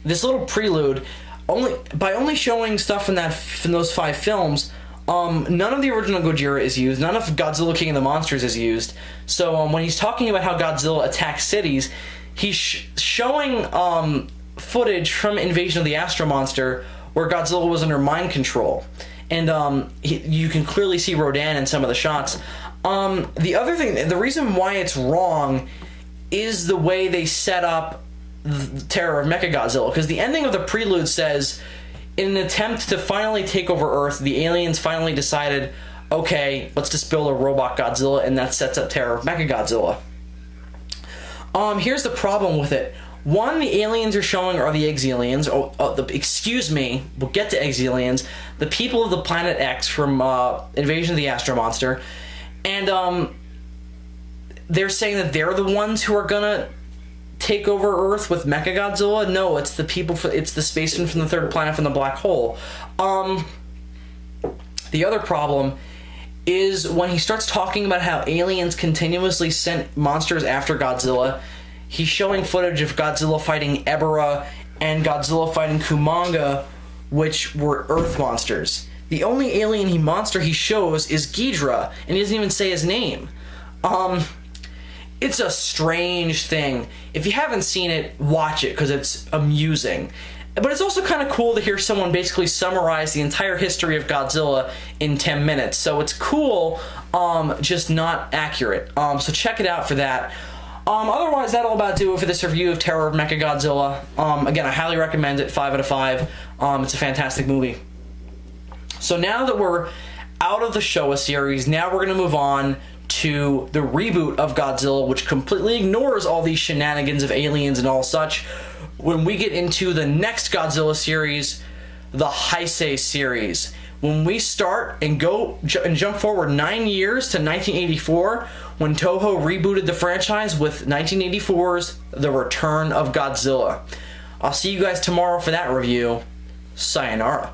this little prelude, only showing stuff from those 5 films, none of the original Gojira is used. None of Godzilla King of the Monsters is used. So when he's talking about how Godzilla attacks cities, he's showing footage from Invasion of the Astro Monster where Godzilla was under mind control. And you can clearly see Rodan in some of the shots. The other thing, the reason why it's wrong is the way they set up the terror of Mechagodzilla. Because the ending of the prelude says, in an attempt to finally take over Earth, the aliens finally decided, okay, let's just build a robot Godzilla, and that sets up terror of Mechagodzilla. Here's the problem with it. One, the aliens are showing are the Exilians. Excuse me, we'll get to Exilians. The people of the planet X from Invasion of the Astro Monster. And they're saying that they're the ones who are gonna take over Earth with Mechagodzilla. No, it's the people. It's the spacemen from the third planet from the black hole. The other problem is when he starts talking about how aliens continuously sent monsters after Godzilla. He's showing footage of Godzilla fighting Ebirah and Godzilla fighting Kumanga, which were Earth monsters. The only alien monster he shows is Ghidorah, and he doesn't even say his name. It's a strange thing. If you haven't seen it, watch it, because it's amusing. But it's also kind of cool to hear someone basically summarize the entire history of Godzilla in 10 minutes. So it's cool, just not accurate. So check it out for that. Otherwise, that'll about do it for this review of Terror of Mechagodzilla. Again, I highly recommend it, 5 out of 5. It's a fantastic movie. So now that we're out of the Showa series, now we're going to move on to the reboot of Godzilla, which completely ignores all these shenanigans of aliens and all such. When we get into the next Godzilla series, the Heisei series. When we start and jump forward 9 years to 1984, when Toho rebooted the franchise with 1984's The Return of Godzilla. I'll see you guys tomorrow for that review. Sayonara.